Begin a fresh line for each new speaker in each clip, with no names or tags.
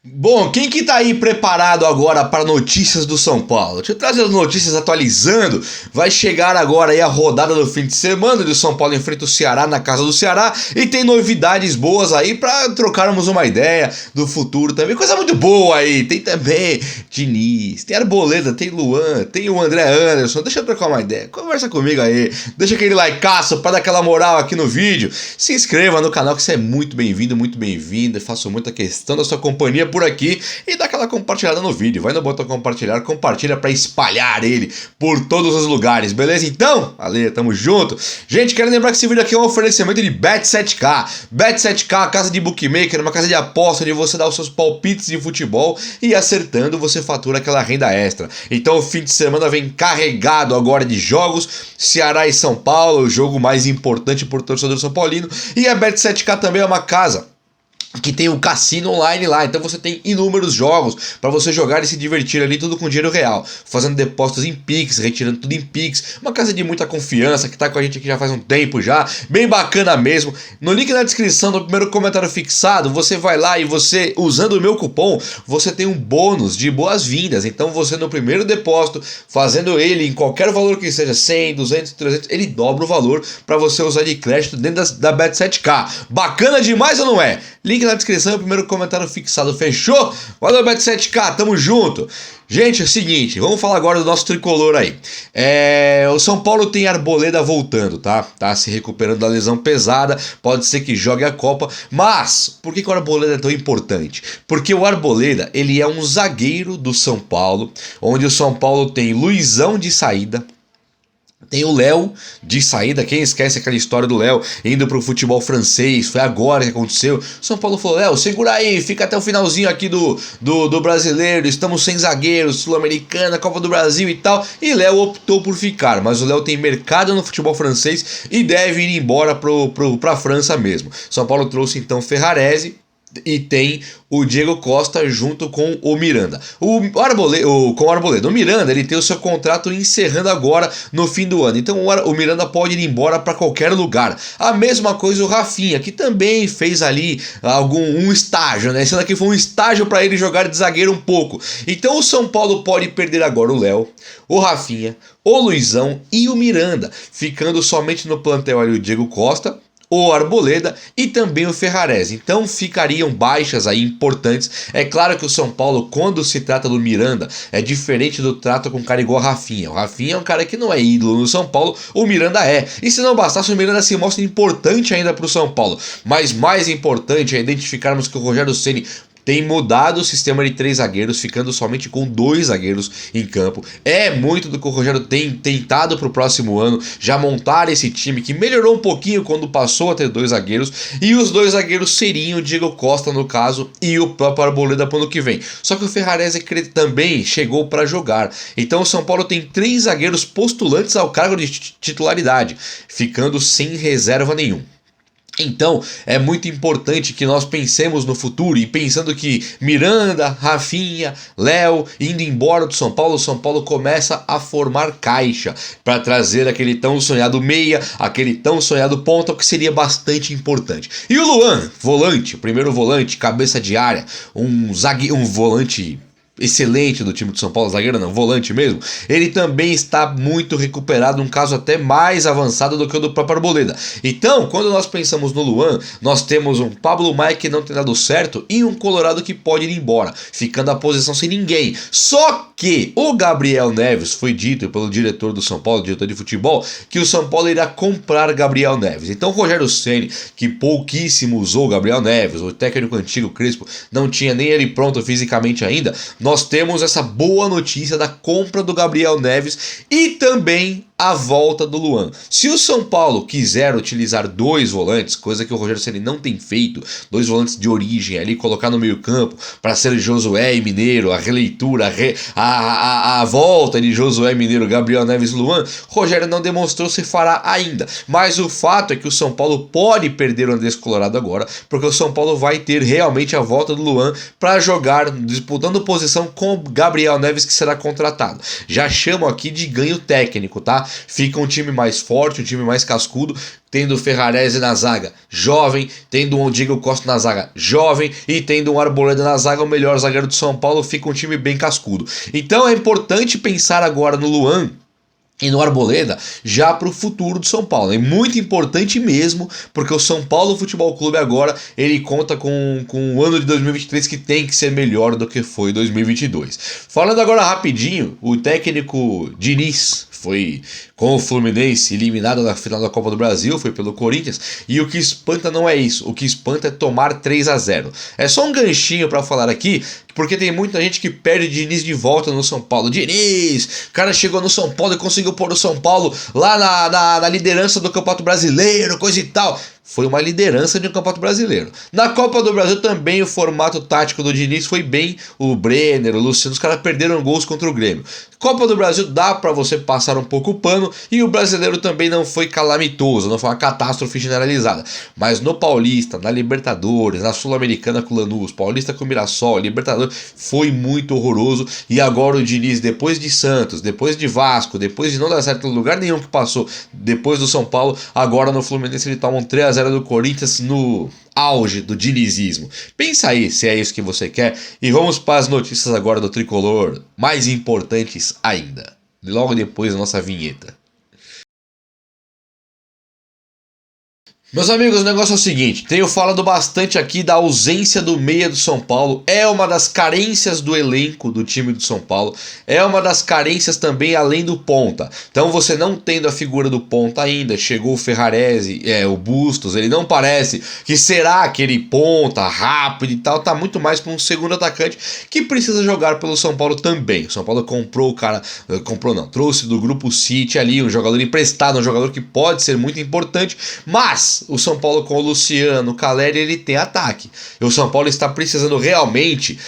Bom, quem que tá aí preparado agora para notícias do São Paulo? Deixa eu trazer as notícias atualizando. Vai chegar agora aí a rodada do fim de semana do São Paulo enfrenta o Ceará na casa do Ceará e tem novidades boas aí para trocarmos uma ideia do futuro também. Coisa muito boa aí. Tem também Diniz, tem Arboleda, tem Luan, tem o André Anderson. Deixa eu trocar uma ideia. Conversa comigo aí. Deixa aquele likeaço para dar aquela moral aqui no vídeo. Se inscreva no canal que você é muito bem-vindo, muito bem-vinda. Faço muita questão da sua companhia por aqui e dá aquela compartilhada no vídeo. Vai no botão compartilhar, compartilha para espalhar ele por todos os lugares, beleza? Então, valeu, tamo junto. Gente, quero lembrar que esse vídeo aqui é um oferecimento de Bet7k. Bet7k, casa de bookmaker, uma casa de aposta onde você dá os seus palpites de futebol e acertando você fatura aquela renda extra. Então o fim de semana vem carregado agora de jogos, Ceará e São Paulo, o jogo mais importante por torcedor são paulino, e a Bet7k também é uma casa que tem um cassino online lá, então você tem inúmeros jogos para você jogar e se divertir ali, tudo com dinheiro real, fazendo depósitos em Pix, retirando tudo em Pix, uma casa de muita confiança que tá com a gente aqui já faz um tempo já, bem bacana mesmo. No link na descrição, no primeiro comentário fixado, você vai lá e você, usando o meu cupom, você tem um bônus de boas-vindas, então você no primeiro depósito, fazendo ele em qualquer valor que seja, 100, 200, 300, ele dobra o valor para você usar de crédito dentro da Bet7k. Bacana demais ou não é? Link na descrição e o primeiro comentário fixado, fechou? Valeu, Bet7k, tamo junto. Gente, é o seguinte, vamos falar agora do nosso tricolor aí. O São Paulo tem Arboleda voltando, tá? Tá se recuperando da lesão pesada, pode ser que jogue a Copa, mas por que o Arboleda é tão importante? Porque o Arboleda, ele é um zagueiro do São Paulo, onde o São Paulo tem Luizão de saída, tem o Léo de saída. Quem esquece aquela história do Léo indo pro futebol francês? Foi agora que aconteceu. São Paulo falou: Léo, segura aí, fica até o finalzinho aqui do brasileiro. Estamos sem zagueiros, Sul-Americana, Copa do Brasil e tal. E Léo optou por ficar. Mas o Léo tem mercado no futebol francês e deve ir embora pra França mesmo. São Paulo trouxe então Ferrarese e tem o Diego Costa junto com o Miranda. Com o Arboleda. O Miranda, ele tem o seu contrato encerrando agora no fim do ano. Então o Miranda pode ir embora para qualquer lugar. A mesma coisa o Rafinha, que também fez ali um estágio, né? Esse daqui foi um estágio para ele jogar de zagueiro um pouco. Então o São Paulo pode perder agora o Léo, o Rafinha, o Luizão e o Miranda, ficando somente no plantel ali o Diego Costa, o Arboleda e também o Ferrarese. Então ficariam baixas aí importantes. É claro que o São Paulo, quando se trata do Miranda, é diferente do trato com um cara igual o Rafinha. O Rafinha é um cara que não é ídolo no São Paulo, o Miranda é. E se não bastasse, o Miranda se mostra importante ainda para o São Paulo. Mas mais importante é identificarmos que o Rogério Ceni tem mudado o sistema de 3 zagueiros, ficando somente com 2 zagueiros em campo. É muito do que o Rogério tem tentado para o próximo ano, já montar esse time que melhorou um pouquinho quando passou a ter 2 zagueiros. E os 2 zagueiros seriam o Diego Costa, no caso, e o próprio Arboleda para o ano que vem. Só que o Ferrarese também chegou para jogar. Então o São Paulo tem 3 zagueiros postulantes ao cargo de titularidade, ficando sem reserva nenhum. Então é muito importante que nós pensemos no futuro e pensando que Miranda, Rafinha, Léo indo embora do São Paulo começa a formar caixa para trazer aquele tão sonhado meia, aquele tão sonhado ponta, o que seria bastante importante. E o Luan, volante, primeiro volante, cabeça de área, um volante excelente do time do São Paulo, zagueiro não, volante mesmo, ele também está muito recuperado, um caso até mais avançado do que o do próprio Arboleda. Então, quando nós pensamos no Luan, nós temos um Pablo Maia que não tem dado certo e um Colorado que pode ir embora, ficando a posição sem ninguém. Só que o Gabriel Neves, foi dito pelo diretor do São Paulo, diretor de futebol, que o São Paulo irá comprar Gabriel Neves. Então o Rogério Ceni, que pouquíssimo usou o Gabriel Neves, o técnico antigo Crespo, não tinha nem ele pronto fisicamente ainda, nós temos essa boa notícia da compra do Gabriel Neves e também a volta do Luan. Se o São Paulo quiser utilizar 2 volantes, coisa que o Rogério Ceni não tem feito, 2 volantes de origem ali, colocar no meio campo para ser Josué e Mineiro, a releitura, a volta de Josué Mineiro, Gabriel Neves e Luan, Rogério não demonstrou se fará ainda. Mas o fato é que o São Paulo pode perder o Andrés Colorado agora, porque o São Paulo vai ter realmente a volta do Luan para jogar disputando posição com o Gabriel Neves, que será contratado. Já chamo aqui de ganho técnico, tá? fica um time mais forte, um time mais cascudo, tendo o Ferrarese na zaga jovem, tendo um Diego Costa na zaga jovem e tendo um Arboleda na zaga, o melhor zagueiro do São Paulo, fica um time bem cascudo. Então é importante pensar agora no Luan e no Arboleda já para o futuro do São Paulo. É muito importante mesmo, porque o São Paulo Futebol Clube agora ele conta com o ano de 2023 que tem que ser melhor do que foi 2022. Falando agora rapidinho, o técnico Diniz foi com o Fluminense eliminado na final da Copa do Brasil, foi pelo Corinthians, e o que espanta não é isso, o que espanta é tomar 3-0. É só um ganchinho para falar aqui, porque tem muita gente que perde Diniz de volta no São Paulo. Diniz, o cara chegou no São Paulo e conseguiu pôr o São Paulo lá na liderança do Campeonato Brasileiro, coisa e tal. Foi uma liderança de um Campeonato Brasileiro. Na Copa do Brasil também o formato tático do Diniz foi bem. O Brenner, o Luciano, os caras perderam gols contra o Grêmio. Copa do Brasil dá pra você passar um pouco o pano, e o Brasileiro também não foi calamitoso, não foi uma catástrofe generalizada. Mas no Paulista, na Libertadores, na Sul-Americana com o Lanús, Paulista com o Mirassol, Libertadores, foi muito horroroso. E agora o Diniz, depois de Santos, depois de Vasco, depois de não dar certo em lugar nenhum que passou, depois do São Paulo, agora no Fluminense ele toma um 3-0 do Corinthians no auge do dinizismo. Pensa aí se é isso que você quer, e vamos para as notícias agora do Tricolor, mais importantes ainda, logo depois da nossa vinheta. Meus amigos, o negócio é o seguinte, tenho falado bastante aqui da ausência do meia do São Paulo, é uma das carências do elenco do time do São Paulo, é uma das carências também além do ponta. Então você não tendo a figura do ponta ainda, chegou o Ferrarese, o Bustos, ele não parece que será aquele ponta rápido e tal, tá muito mais para um segundo atacante que precisa jogar pelo São Paulo também. O São Paulo comprou o cara, trouxe do grupo City ali um jogador emprestado, um jogador que pode ser muito importante, mas o São Paulo com o Luciano, o Caleri, ele tem ataque. E o São Paulo está precisando realmente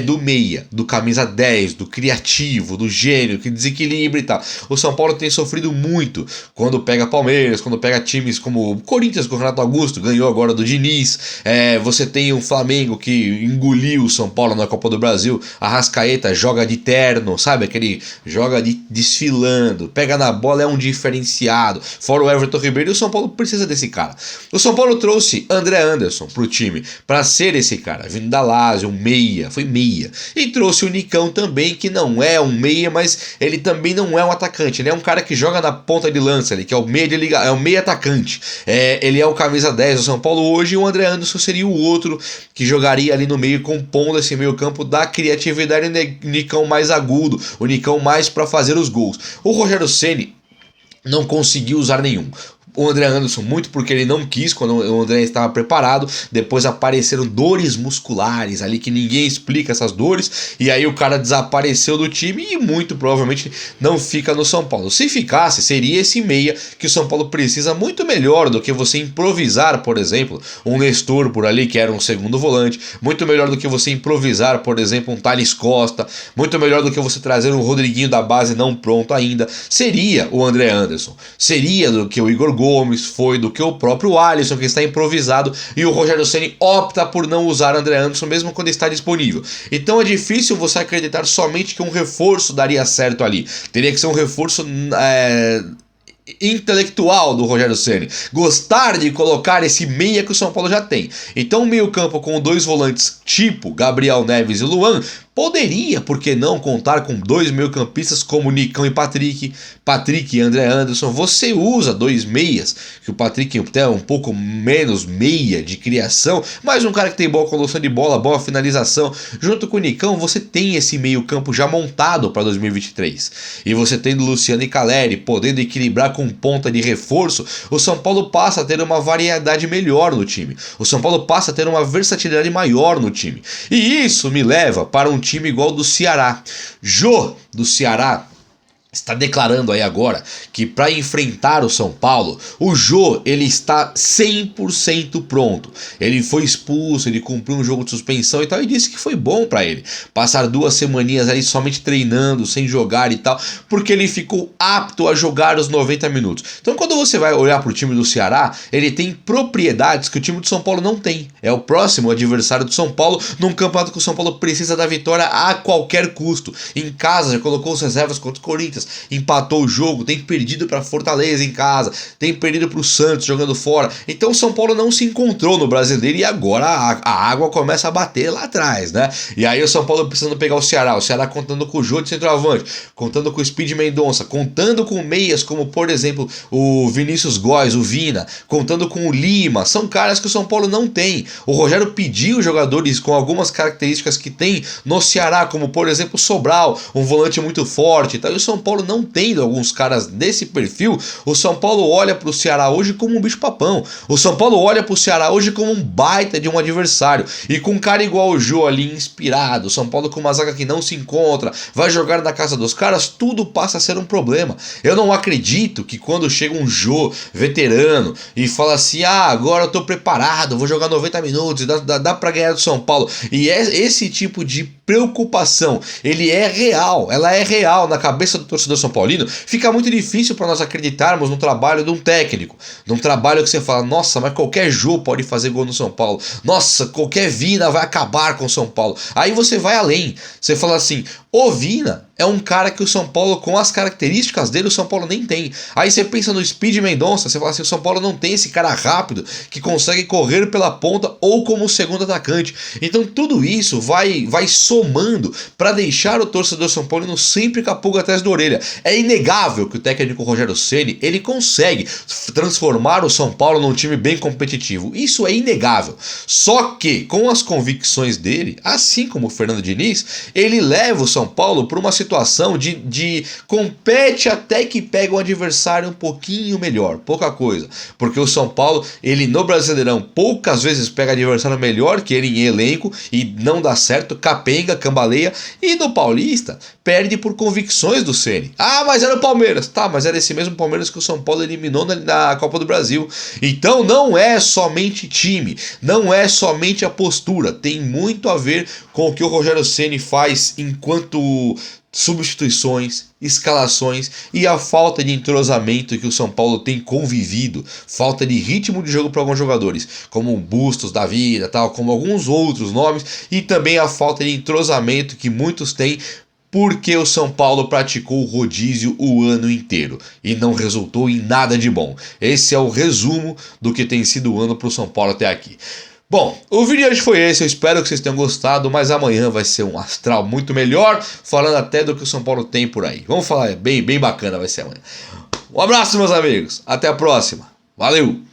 do meia, do camisa 10, do criativo, do gênio, que desequilibra e tal. O São Paulo tem sofrido muito quando pega Palmeiras, quando pega times como o Corinthians com o Renato Augusto, ganhou agora do Diniz. Você tem o Flamengo que engoliu o São Paulo na Copa do Brasil. Arrascaeta joga de terno, sabe? Aquele joga desfilando, pega na bola, é um diferenciado. Fora o Everton Ribeiro, e o São Paulo precisa desse cara. O São Paulo trouxe André Anderson pro time para ser esse cara, vindo da Lazio, um meia, foi meia. E trouxe o Nicão também, que não é um meia, mas ele também não é um atacante. Ele é um cara que joga na ponta de lança ali, que é o meia de liga, é o meia atacante. Ele é o camisa 10 do São Paulo hoje, e o André Anderson seria o outro que jogaria ali no meio, compondo esse meio campo da criatividade, o Nicão mais agudo, o Nicão mais para fazer os gols. O Rogério Ceni não conseguiu usar nenhum. O André Anderson, muito porque ele não quis quando o André estava preparado. Depois apareceram dores musculares ali que ninguém explica essas dores, e aí o cara desapareceu do time e muito provavelmente não fica no São Paulo. Se ficasse, seria esse meia que o São Paulo precisa, muito melhor do que você improvisar, por exemplo, um Nestor por ali, que era um segundo volante, muito melhor do que você improvisar, por exemplo, um Thales Costa, muito melhor do que você trazer um Rodriguinho da base não pronto ainda. Seria o André Anderson, seria do que o Igor Gomes, foi do que o próprio Alisson, que está improvisado, e o Rogério Ceni opta por não usar André Anderson mesmo quando está disponível. Então é difícil você acreditar somente que um reforço daria certo ali. Teria que ser um reforço intelectual do Rogério Ceni, gostar de colocar esse meia que o São Paulo já tem. Então o meio campo com dois volantes tipo Gabriel Neves e Luan poderia, por que não, contar com dois meio-campistas como Nicão e Patrick e André Anderson. Você usa dois meias, que o Patrick é um pouco menos meia de criação, mas um cara que tem boa condução de bola, boa finalização. Junto com o Nicão, você tem esse meio-campo já montado para 2023. E você tendo Luciano e Caleri, podendo equilibrar com ponta de reforço, o São Paulo passa a ter uma variedade melhor no time. O São Paulo passa a ter uma versatilidade maior no time. E isso me leva para um time igual do Ceará. Jô, do Ceará, está declarando aí agora que para enfrentar o São Paulo, o Jô, ele está 100% pronto. Ele foi expulso, ele cumpriu um jogo de suspensão e tal, e disse que foi bom para ele passar 2 semaninhas aí somente treinando, sem jogar e tal, porque ele ficou apto a jogar os 90 minutos. Então quando você vai olhar para o time do Ceará, ele tem propriedades que o time do São Paulo não tem. É o próximo adversário do São Paulo num campeonato que o São Paulo precisa da vitória a qualquer custo. Em casa já colocou as reservas contra o Corinthians, Corinthians, empatou o jogo, tem perdido para Fortaleza em casa, tem perdido para o Santos jogando fora. Então o São Paulo não se encontrou no Brasileiro e agora a água começa a bater lá atrás, né? E aí o São Paulo precisando pegar o Ceará contando com o Jô de centroavante, contando com o Speed Mendonça, contando com meias como, por exemplo, o Vinícius Góes, o Vina, contando com o Lima. São caras que o São Paulo não tem. O Rogério pediu jogadores com algumas características que tem no Ceará, como por exemplo o Sobral, um volante muito forte. Então, e o São Paulo não tendo alguns caras desse perfil, o São Paulo olha para o Ceará hoje como um bicho-papão. O São Paulo olha para o Ceará hoje como um baita de um adversário. E com um cara igual o Jô ali inspirado, o São Paulo com uma zaga que não se encontra, vai jogar na casa dos caras, tudo passa a ser um problema. Eu não acredito que quando chega um Jô veterano e fala assim, agora eu tô preparado, vou jogar 90 minutos, dá pra ganhar do São Paulo. E esse tipo de preocupação, ela é real na cabeça do torcedor são paulino. Fica muito difícil para nós acreditarmos no trabalho de um técnico, num trabalho que você fala, nossa, mas qualquer Jô pode fazer gol no São Paulo, nossa, qualquer Vina vai acabar com o São Paulo. Aí você vai além, você fala assim, o Vina é um cara que o São Paulo, com as características dele, o São Paulo nem tem. Aí você pensa no Speed Mendonça, você fala assim, o São Paulo não tem esse cara rápido que consegue correr pela ponta ou como segundo atacante. Então tudo isso vai somando para deixar o torcedor São Paulino sempre com a pulga atrás da orelha. É inegável que o técnico Rogério Ceni, ele consegue transformar o São Paulo num time bem competitivo. Isso é inegável. Só que com as convicções dele, assim como o Fernando Diniz, ele leva o São Paulo para uma situação de compete até que pega um adversário um pouquinho melhor, pouca coisa, porque o São Paulo, ele no Brasileirão poucas vezes pega adversário melhor que ele em elenco e não dá certo, capenga, cambaleia, e no Paulista perde por convicções do Ceni. Mas era o Palmeiras, tá, mas era esse mesmo Palmeiras que o São Paulo eliminou na Copa do Brasil. Então não é somente time, não é somente a postura, tem muito a ver com o que o Rogério Ceni faz enquanto substituições, escalações e a falta de entrosamento que o São Paulo tem convivido, falta de ritmo de jogo para alguns jogadores, como o Bustos da vida, tal, como alguns outros nomes, e também a falta de entrosamento que muitos têm porque o São Paulo praticou o rodízio o ano inteiro e não resultou em nada de bom. Esse é o resumo do que tem sido o ano para o São Paulo até aqui. Bom, o vídeo de hoje foi esse, eu espero que vocês tenham gostado, mas amanhã vai ser um astral muito melhor, falando até do que o São Paulo tem por aí. Vamos falar, bem bacana vai ser amanhã. Um abraço, meus amigos, até a próxima, valeu!